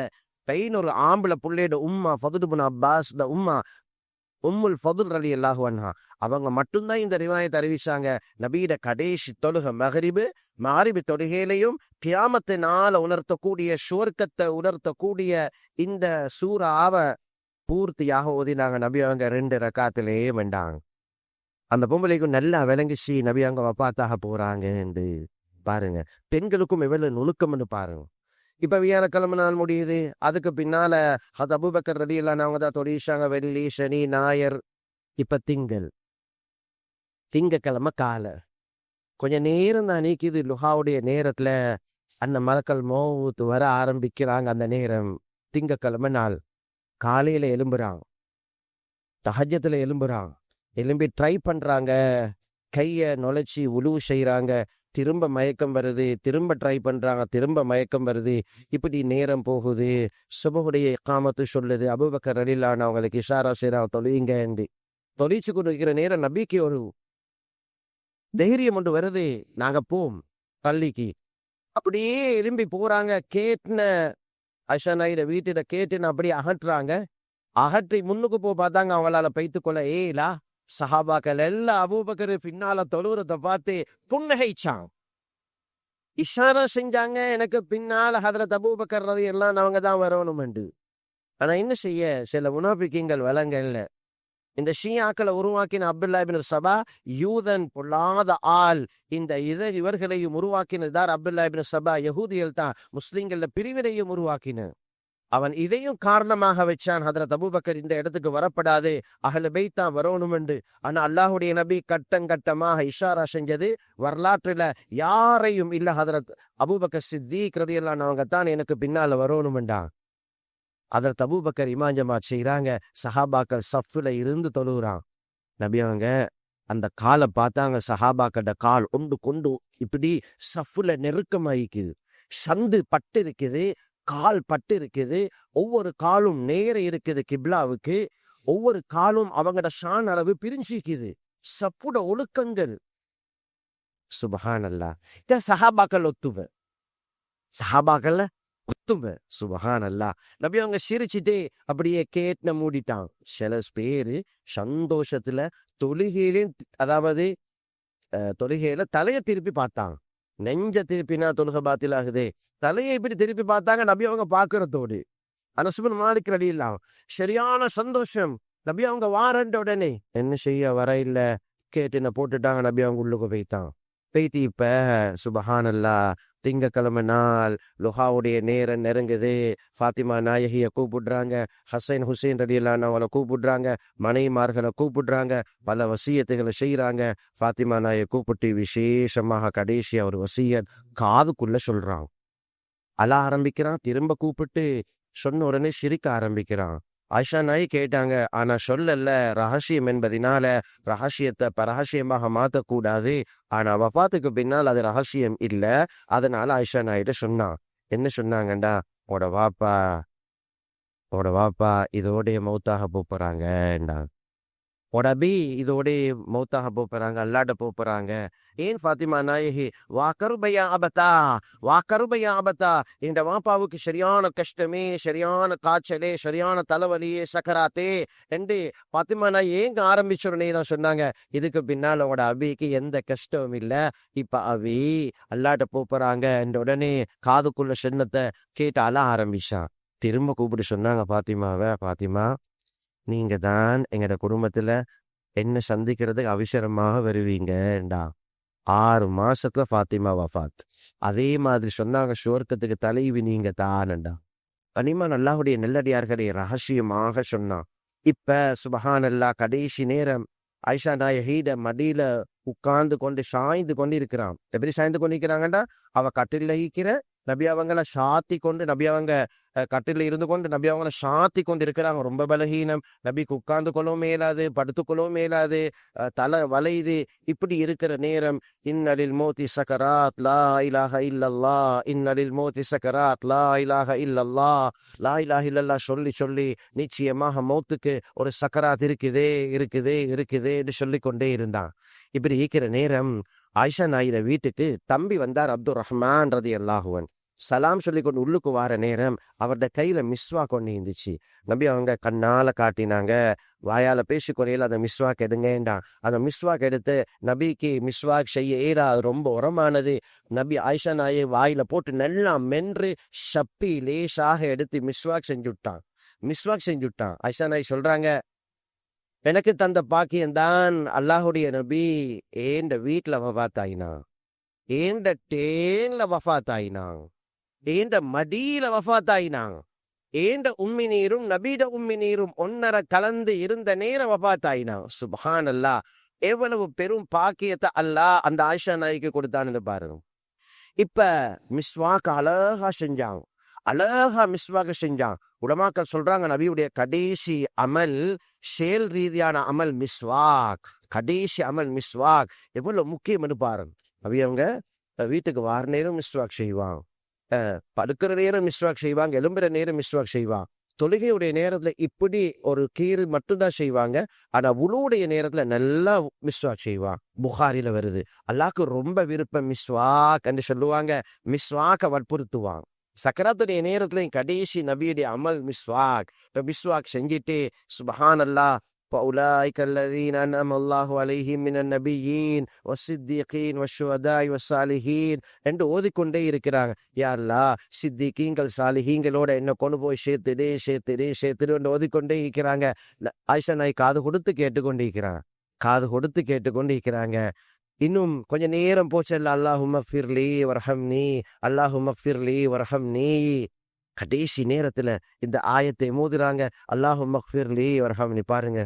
பெயின் ஒரு ஆம்பளை புள்ளையோட உம்மா, ஃபதுல் இப்னு அப்பாஸ் த உம்மா உம்முல் ஃபதுல் ரலியல்லாஹு அன்ஹா. அவங்க மட்டும்தான் இந்த ரிவாயத்தை அறிவிச்சாங்க. நபீட கடைசி தொழுக மகரிபு தொழுகையிலையும் கியாமத்தினால உணர்த்தக்கூடிய, சுவர்க்கத்தை உணர்த்தக்கூடிய இந்த சூறாவை பூர்த்தியாக ஓதினாங்க. நபி அவங்க 2 ரக்காத்திலேயே வேண்டாங்க. அந்த பொம்பளைக்கும் நல்லா விளங்கிச்சு நபி அவங்க வப்பாத்தாக போறாங்க என்று பாருங்க. பெண்களுக்கும் எவ்வளவு நுணுக்கம்னு பாருங்க. இப்ப வியாழக்கிழமை நாள் முடியுது. அதுக்கு பின்னால அது அபூபக்கர் ரலியல்லாஹு அவங்க தான் தொழிச்சாங்க. வெள்ளி, சனி, ஞாயிறு. இப்ப திங்கக்கிழமை காலை கொஞ்ச நேரம் தான் நீக்குது. லுஹாவுடைய நேரத்துல அந்த மலக்கள் மௌத் வர ஆரம்பிக்கிறாங்க. அந்த நேரம் திங்கக்கிழமை நாள் காலையில எழும்புறாங்க, தஹஜ்ஜத்துல எழும்புறாங்க. எழும்பி ட்ரை பண்றாங்க, கைய நுழைச்சி உழு செய்யறாங்க. திரும்ப மயக்கம் வருது, திரும்ப ட்ரை பண்றாங்க, திரும்ப மயக்கம் வருது. இப்படி நேரம் போகுது. சுபஹுடைய இக்காமத்து சொல்லுது. அபூபக்கர் ரலியல்லாஹு அவங்களுக்கு இஷாரா செய்றாங்க, தொழுங்க. தொழிச்சு கொடுக்கிற நேரம் நபிக்கு ஒரு தைரியம் ஒன்று வருது. நாங்க போம் பள்ளிக்கு. அப்படியே எழும்பி போறாங்க. கேட்ன ஐஷா நாயிர வீட்டில கேட்டுன்னு அப்படியே அகற்றுறாங்க. அகற்றி முன்னுக்கு பார்த்தாங்க. அவங்களால பைத்துக்கொள்ள ஏலா. சஹாபாக்கள் எல்லாம் அபூபக்கர் பின்னால தொழுறத பார்த்து புன்னகைச்சான், இஷாரா செஞ்சாங்க. எனக்கு பின்னால ஹதரத் அபூபக்கர் ரலியல்லாஹு அவங்க தான் வரணும்ண்டு. ஆனா என்ன செய்ய, சில முனாஃபிக்கீங்கள் வளங்கள்ல இந்த ஷியாக்களை உருவாக்கின அப்துல்லா இப்னு சபா யூதன், பொல்லாத ஆள். இந்த இவர்களையும் உருவாக்கினதார் அப்துல்லா இப்னு சபா. யஹூதிகள் தான் முஸ்லிம்கள பிரிவினையும் உருவாக்கின. அவன் இதையும் காரணமாக வச்சான். ஹதரத் அபூபக்கர் இந்த இடத்துக்கு வரப்படாது, அஹ்ல பைத் தான் வரணும் என்று. ஆனா அல்லாஹுடைய நபி கட்டமாக இஷாரா செஞ்சது வரலாற்றுல யாரையும் இல்ல. ஹதரத் அபூபக்கர் சித்தீக் ரலியல்லாஹு அவங்க தான் எனக்கு பின்னால வரணும்ண்டான். ஹதரத் அபூபக்கர் இமாம் ஜமாத் செய்றாங்க. சஹாபாக்கள் சஃப்ல இருந்து தொழுகிறான். நபி அவங்க அந்த காலை பார்த்தாங்க. சஹாபாக்கட கால் கொண்டு இப்படி சஃப்ல நெருக்கமாயிக்குது. சந்து பட்டு இருக்குது, கால் பட்டு இருக்குது. ஒவ்வொரு காலும் நேர இருக்குது கிப்லாவுக்கு. ஒவ்வொரு காலும் அவங்கட ஷான் அளவு பிரிஞ்சிக்குது. சஃப்புட ஒழுக்கங்கள் சுபஹானல்லாஹ். இத சஹாபாக்கள் சஹாபாக்கள் சுபஹானல்லாஹ். நபி அவங்க சிரிச்சுட்டே அப்படியே கேட்ன மூடிட்டான். சில பேரு சந்தோஷத்துல தொழுகையிலையும், அதாவது தொழுகையில தலையை திருப்பி பார்த்தாங்க. நெஞ்ச திருப்பினா தொழுகை பாத்தில் ஆகுது. தலையை இப்படி திருப்பி பார்த்தாங்க. நபி அவங்க பாக்குறதோடு அனஸ் இப்னு மாலிக் ரலியல்லாஹு சரியான சந்தோஷம். நபி அவங்க வாரண்ட உடனே என்ன செய்ய வர இல்ல கேட்டுன போட்டுட்டாங்க. நபி அவங்க உள்ளுக்கு போய்த்தான். இப்ப சுபஹானல்லாஹ் திங்கக்கிழமை நாள் லுஹாவுடைய நேரம் நெருங்குது. ஃபாத்திமா நாயகியை கூப்பிடுறாங்க, ஹசைன் ஹுசைன் ரலியல்லாஹு அவளை கூப்பிடுறாங்க, மனைமார்களை கூப்பிடுறாங்க, பல வசியத்துகளை செய்யறாங்க. ஃபாத்திமா நாயை கூப்பிட்டு விசேஷமாக கடைசியா ஒரு வசியத் காதுக்குள்ள சொல்றான். அழ ஆரம்பிக்கிறான். திரும்ப கூப்பிட்டு சொன்ன உடனே சிரிக்க ஆரம்பிக்கிறான். ஆயிஷா நாய் கேட்டாங்க, ஆனா சொல்லல ரகசியம் என்பதினால ரகசியத்தை பரகசியமாக மாத்தக்கூடாது. ஆனா வஃபாத்துக்கு பின்னால் அது ரகசியம் இல்ல. அதனால ஆயிஷா நாயிட்ட சொன்னான். என்ன சொன்னாங்கண்டா, உட வாப்பா இதோடைய மௌத்தாக போறாங்கண்டா. உடபி இதோட மௌத்தாக போறாங்க, அல்லாட்ட போறாங்க. ஏன் ஃபாத்திமா நாயகி வா கருபையா அபத்தா இந்த வாப்பாவுக்கு சரியான கஷ்டமே, சரியான காய்ச்சலே, சரியான தலைவலியே, சக்கராத்தே என்று ஃபாத்திமா நாய் ஏங்க ஆரம்பிச்சோடனே தான் சொன்னாங்க. இதுக்கு பின்னால் உங்களோட அபிக்கு எந்த கஷ்டமும் இல்லை. இப்ப அபி அல்லாட்ட போறாங்க என்ற உடனே காதுக்குள்ள சின்னத்தை கேட்டு அழ ஆரம்பிச்சான். திரும்ப கூப்பிட்டு சொன்னாங்க ஃபாத்திமா, நீங்க தான் எங்கட குடும்பத்துல என்ன சந்திக்கிறதுக்கு அவசரமாக வருவீங்கடா. 6 மாசத்துல ஃபாத்திமா வஃபாத். அதே மாதிரி சொன்னாங்க, சுவர்க்கத்துக்கு தலைவி நீங்க தானண்டா. கனிமா அல்லாஹ்வுடைய நல்லடியார்களே ரகசியமாக சொன்னான். இப்ப சுபஹானல்லாஹ் கடைசி நேரம் ஆயிஷா நாயகிட மடியில உட்கார்ந்து கொண்டு சாய்ந்து கொண்டு இருக்கிறான். எப்படி சாய்ந்து கொண்டு இருக்கிறாங்கடா, அவ கட்டில இருக்கிற நபி அவங்கள சாத்தி கொண்டு, நபி அவங்க கட்டில இருந்து கொண்டு நபி அவங்கள சாத்தி கொண்டு இருக்கிறாங்க. ரொம்ப பலகீனம். நபிக்கு உட்கார்ந்து கொள்ளவும் மேலாது, படுத்துக்கொள்ளவும் மேலாது, தலை வளையுது. இப்படி இருக்கிற நேரம், இன்னலில் மோதி சக்கராத் லா இலாஹ இல்லல்லா, இன்னலில் மோதி சக்கராத் லா இலாஹ இல்லல்லா, லா இலாஹ இல்லல்லா சொல்லி சொல்லி நிச்சயமாக மௌத்துக்கு ஒரு சக்கராத் இருக்குதே இருக்குதே இருக்குதே என்று சொல்லிக்கொண்டே இருந்தான். இப்படி இருக்கிற நேரம் ஆயிஷா நாயிர வீட்டுக்கு தம்பி வந்தார், அப்துல் ரஹ்மான் ரலியல்லாஹு அன்ஹு. சலாம் சொல்லி கொண்டு உள்ளுக்கு வார நேரம் அவருடைய கையில மிஸ்வா கொண்டு இருந்துச்சு. நபி அவங்க கண்ணால காட்டினாங்க, வாயால பேசிக்கொறையில அந்த மிஸ்வாக் எடுங்கேண்டான். அந்த மிஸ்வாக் எடுத்து நபிக்கு மிஸ்வாக் செய்ய அது ரொம்ப உரமானது. நபி ஆயிஷா நாயை வாயில போட்டு நல்லா மென்று ஷப்பி லேசாக எடுத்து மிஸ்வாக் செஞ்சுட்டான். ஆயிஷா நாய் சொல்றாங்க, எனக்கு தந்த பாக்கியம்தான் அல்லாஹுடைய நபி ஏண்ட வீட்டுல வஃபாத்தாயினா, ஏண்ட டேன்ல வஃபாத்தாயினா, ஏண்ட மடியில வஃபாத்தாயினாங்க, ஏண்ட உம்மி நீரும் நபீட உம்மி நீரும் ஒன்னரை கலந்து இருந்த நேரம் வஃபாத்தாயினாங்க. சுப்ஹான் அல்லாஹ், எவ்வளவு பெரும் பாக்கியத்தை அல்லாஹ் அந்த ஆயிஷா நாய்க்கு கொடுத்தான்னு பாருங்க. இப்ப மிஸ்வாக் அழகா செஞ்சாங்க, உலமாக்கள் சொல்றாங்க, நபியுடைய கடைசி அமல், செயல் ரீதியான அமல் மிஸ்வாக். கடைசி அமல் மிஸ்வாக் எவ்வளவு முக்கியம் பாருங்க. நபி அவங்க வீட்டுக்கு வார நேரம் மிஸ்வாக் செய்வாங்க, படுக்கிற நேரம் மிஸ்வாக் செய்வாங்க, எலும்புற நேரம் மிஸ்வாக் செய்வாங்க. தொழுகையுடைய நேரத்துல இப்படி ஒரு கீறு மட்டும்தான் செய்வாங்க. ஆனா உளுவுடைய நேரத்துல நல்லா மிஸ்வாக் செய்வாங்க. புகாரில வருது, அல்லாஹ்க்கு ரொம்ப விருப்பம் மிஸ்வாக் என்று சொல்லுவாங்க. மிஸ்வாக்க வற்புறுத்துவாங்க. சக்கராத்துடைய நேரத்துல கடைசி நபியுடைய அமல் மிஸ்வாக். மிஸ்வாக் செஞ்சுட்டு சுப்ஹான் அல்லாஹ், فأولئك الذين أنعم الله عليهم من النبيين والصديقين والشهداء والصالحين என்று ஓதிக்கொண்டே இருக்கிறாங்க. யா அல்லாஹ், சித்திகீன்கள் சாலிஹீன்களோட என்ன கொண்டு போய் சேர்த்துடு ஓதிக்கொண்டே இருக்கிறாங்க. ஆயிஷா நாய் காது கொடுத்து கேட்டுக்கொண்டிருக்கிறாங்க. இன்னும் கொஞ்ச நேரம் போச்சல்ல, அல்லாஹும்ம ஃபிர்லி வர்ஹம்னி. கடைசி நேரத்துல இந்த ஆயத்தை மோதுறாங்க, அல்லாஹும்ம ஃபிர்லி வர்ஹம்னி. பாருங்க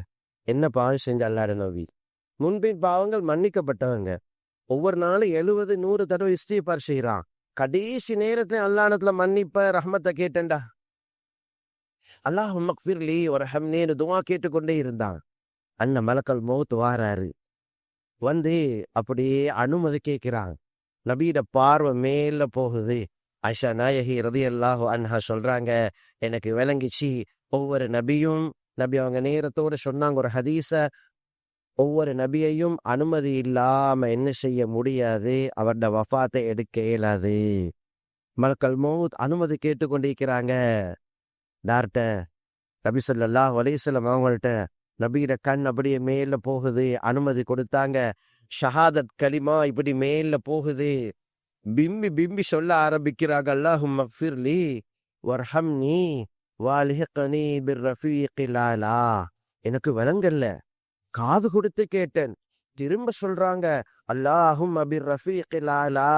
என்ன பாவம் செஞ்ச அல்லாஹ்வுடைய நபி. முன்பின் பாவங்கள் மன்னிக்கப்பட்டவங்க. ஒவ்வொரு நாளும் 70-100 தடவை இஸ்திக்பார் செய்யறான். கடைசி நேரத்துல அல்லாஹ்விடத்துல மன்னிப்ப ரஹ்மத்தை கேட்டேன்டா, அல்லாஹும்ம ஃபிர்லி வர்ஹம்னின்னு துஆ கேட்டுக்கொண்டே இருந்தான். அன்ன மலக்கல் மௌத் வாராரு, வந்து அப்படியே அனுமதி கேட்கிறான். நபியிட பார்வை மேல போகுது. ஆயிஷா நாயகி ரலியல்லாஹு அன்ஹா சொல்றாங்க, எனக்கு விளங்கிச்சு, ஒவ்வொரு நபியும் நபி அவங்க நேரத்தோட சொன்னாங்க ஒரு ஹதீஸ, ஒவ்வொரு நபியையும் அனுமதி இல்லாம என்ன செய்ய முடியாது, அவருடைய வஃபாத்தை எடுக்க இயலாது. மலக்கல் மௌத் அனுமதி கேட்டுக்கொண்டிருக்கிறாங்க. டாக்டர் நபி ஸல்லல்லாஹு அலைஹி வஸல்லம் அவங்கள்ட்ட நபியிட கண் அப்படியே மேல போகுது, அனுமதி கொடுத்தாங்க. ஷஹாதத் கலிமா இப்படி மேல போகுது. பிம்பி சொல்ல ஆரம்பிக்கிறாங்க, அல்லாஹும்ம ஃபிர்லி வர்ஹம்னி வல்ஹிக்னி பிர்ரஃபீகில் ஆலா. எனக்கு விளங்கல்ல, காது கொடுத்து கேட்டேன். திரும்ப சொல்றாங்க, அல்லாஹும்ம பிர்ரஃபீகில் ஆலா.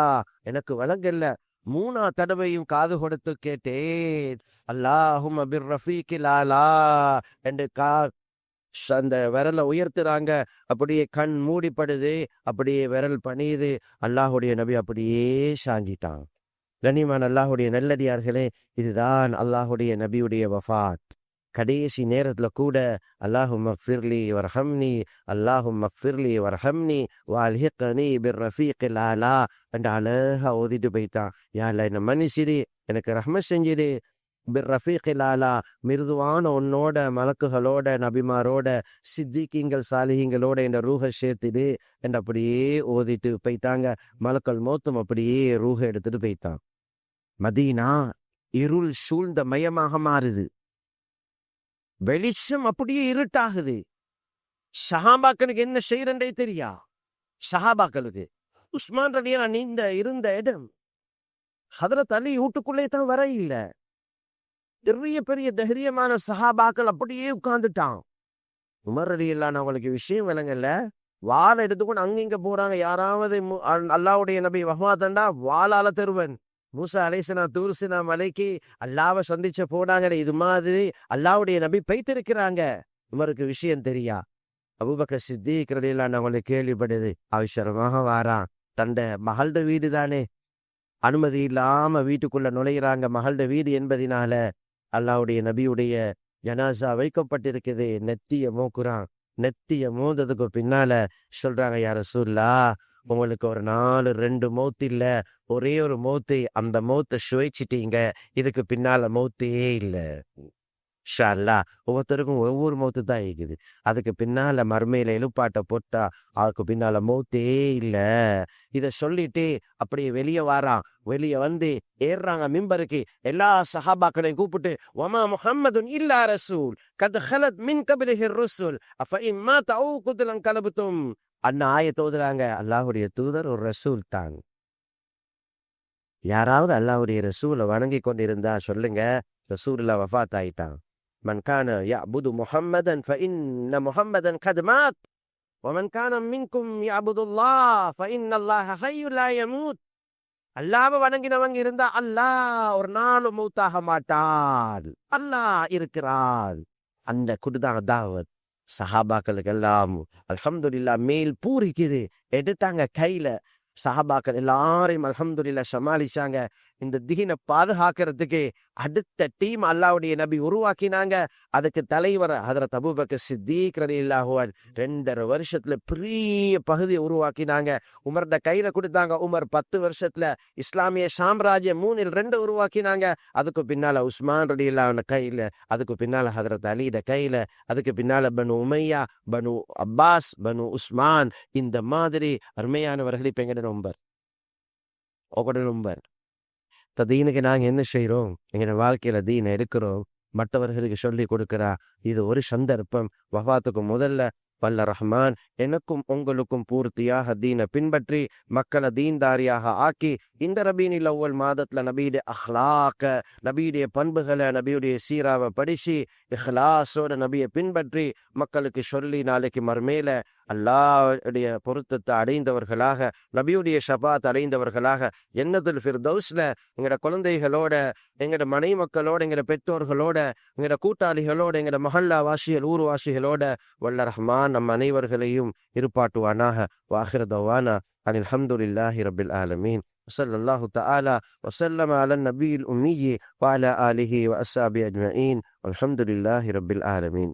எனக்கு விளங்கல்ல. 3 தடவையும் காது கொடுத்து கேட்டேன், அல்லாஹும்ம பிர்ரஃபீகில் ஆலா என்று அந்த விரலை உயர்த்துறாங்க. அப்படியே கண் மூடிப்படுது, அப்படியே விரல் பணியுது. அல்லாஹுடைய நபி அப்படியே சாஞ்சிட்டான். கனிமான் அல்லாஹுடைய நல்லடியார்களே, இதுதான் அல்லாஹுடைய நபியுடைய வஃபாத். கடைசி நேரத்துல கூட அல்லாஹும்ம ஃபிர்லி வர்ஹம்னி வல்ஹிக்னி பிர்ரஃபீகில் ஆலா என்று அழகா ஓதிட்டு போய்த்தான். யா அல்லாஹ், என்ன மன்னிச்சிடு, எனக்கு ரஹ்மத் செஞ்சிடு. பிர்ரஃபீகில் ஆலா, மிருதுவான உன்னோட, மலக்குகளோட, நபிமாரோட, சித்திகீன்கள் சாலிஹீன்களோட என்ற ரூஹை சேர்த்துடு என்று அப்படியே ஓதிட்டு போய்த்தாங்க. மலக்கல் மௌத்தும் அப்படியே ரூஹ எடுத்துட்டு போய்த்தான். மதீனா இருள் சூழ்ந்த மயமாக மாறுது. வெளிச்சம் அப்படியே இருட்டாகுது. சஹாபாக்களுக்கு என்ன செய்யறே தெரியா. சஹாபாக்களுக்கு உஸ்மான் ரலியல்லாஹு அன்ஹு இருந்த இடம் ஹதரத் அலி வீட்டுக்குள்ளே தான் வர இல்ல. பெரிய தைரியமான சஹாபாக்கள் அப்படியே உட்கார்ந்துட்டான். உமர் ரலியல்லாஹு அன்ஹு அவங்களுக்கு விஷயம் விளங்கல. வாழை எடுத்துக்கொண்டு அங்கிங்க போறாங்க. யாராவது அல்லாஹ்வுடைய நபி வஃபாத்தண்டா வாளால தருவன். மூசா அலைஹிஸ்ஸலாம் தூர் சினா மலைக்கு அல்லாஹ்வை சந்திச்ச போனாங்க. இது மாதிரி அல்லாஹ்வுடைய நபி பைத்திருக்கிறாங்க. உமருக்கு விஷயம் தெரியா. அபூபக்கர் சித்திக் ரலியல்லாஹு அன்ஹு அவங்களை கேள்விப்படுது அவசரமாக வாரான். தந்த மகள்ட வீடு தானே, அனுமதி இல்லாம வீட்டுக்குள்ள நுழையிறாங்க. மகள்ட வீடு என்பதினால அல்லாஹ்வுடைய நபியுடைய ஜனாசா வைக்கப்பட்டிருக்குது. நெத்திய மோக்குறான். நெத்திய மோந்ததுக்கு பின்னால சொல்றாங்க, யா ரசூலுல்லாஹ், உங்களுக்கு ஒரு 2 மௌத் இல்ல, ஒரே ஒரு மௌத்து. அந்த மௌத்தை சுவைச்சிட்டீங்க, இதுக்கு பின்னால மௌத்தே இல்ல. இன்ஷா அல்லாஹ் ஒவ்வொருத்தருக்கும் ஒவ்வொரு மௌத்து தான் இருக்குது. அதுக்கு பின்னால மறுமையில எழுப்பாட்ட போட்டா அதுக்கு பின்னால மௌத்தே இல்ல. இத சொல்லிட்டு அப்படியே வெளியே வாரான். வெளியே வந்து ஏறுறாங்க மிம்பருக்கு. எல்லா சஹாபாக்களையும் கூப்பிட்டு, வமா முஹம்மதுன் இல்லா ரசூல் கத் ஹலத் மின் கபிலிஹி ருசுல் அஃப இன் மாத அவ் குத்லன் கலபத்தும். அண்ணா ஆயத்தை ஓதுறாங்க, அல்லாஹ்வுடைய தூதர் ஒரு ரசூல் தான். யாராவது அல்லாஹ்வுடைய ரசூலை வணங்கி கொண்டிருந்தா சொல்லுங்க, ரசூலுல்லாஹ் வஃபாத் ஆயிட்டான். من كان يعبد محمدا فإن محمدا قد مات ومن كان منكم يعبد الله فإن الله حي لا يموت. அல்லாஹ்வை வணங்கினவங்க இருந்தா அல்லாஹ் ஒரு நாள் மௌத்தாக மாட்டான். அல்லாஹ் இருக்கிறான். அந்த குடுதான் தாவத். சஹாபாக்களுக்கு எல்லாம் அல்ஹம்துலில்லாஹ் மேல் பூரிக்குது. எடுத்தாங்க கையில. சஹாபாக்கள் எல்லாரையும் அல்ஹம்துலில்லாஹ் சமாளிச்சாங்க. இந்த தீனை பாதுகாக்கிறதுக்கு அடுத்த டீம் அல்லாஹ்வுடைய நபி உருவாக்கினாங்க. அதுக்கு தலைவர் ஹதரத் அபூபக்கர் சித்திக் ரலியல்லாஹு அன்ஹு 2.5 வருஷத்துல பெரிய பகுதியை உருவாக்கினாங்க. உமர்ட கையில கொடுத்தாங்க. உமர் 10 வருஷத்துல இஸ்லாமிய சாம்ராஜ்யம் 3/2 உருவாக்கினாங்க. அதுக்கு பின்னால உஸ்மான் ரலியல்லாஹு அன்ஹு கையில, அதுக்கு பின்னால ஹதரத் அலிட கையில, அதுக்கு பின்னால பனு உமையா, பனு அப்பாஸ், பனு உஸ்மான். இந்த மாதிரி அருமையானவர்கள் இப்ப எங்கட நம்பர் நம்பர் தீனுக்கு நாங்கள் என்ன செய்கிறோம்? எங்களோட வாழ்க்கையில தீனை எடுக்கிறோம், மற்றவர்களுக்கு சொல்லி கொடுக்கிறா. இது ஒரு சந்தர்ப்பம். வஃபாத்துக்கு முதல்ல வல்ல ரஹ்மான் எனக்கும் உங்களுக்கும் பூர்த்தியாக தீனை பின்பற்றி மக்களை தீன்தாரியாக ஆக்கி இந்த ரபீனில் அவ்வல் மாதத்துல நபியுடைய அஹ்லாக்க, நபியுடைய பண்புகளை, நபியுடைய சீராவை படிச்சு இஹ்லாஸோட நபியை பின்பற்றி மக்களுக்கு சொல்லி நாளைக்கு மறுமேல அல்லாஹ்வுடைய பொருத்தத்தை அடைந்தவர்களாக, நபியுடைய ஷபாத் அடைந்தவர்களாக ஜன்னத்துல் ஃபிர்தௌஸ்ல எங்கட குழந்தைகளோட, எங்கட மனைவி மக்களோட, எங்கட பெற்றோர்களோட, எங்கட கூட்டாளிகளோட, எங்கட மஹல்லா வாசிகள், ஊர்வாசிகளோட வல்ல ரஹ்மான் நம் அனைவர்களையும் இருப்பாட்டுவானாக. வாஹிர தவானா அனில் ஹம்துலில்லாஹி ரப்பில் ஆலமீன். ஸல்லல்லாஹு தஆலா வஸல்லம அலன் நபியில் உம்மி வஅலா ஆலிஹி வஅஸ்ஸாபிஹி அஜ்மஈன். வல்ஹம்துலில்லாஹி ரப்பில் ஆலமீன்.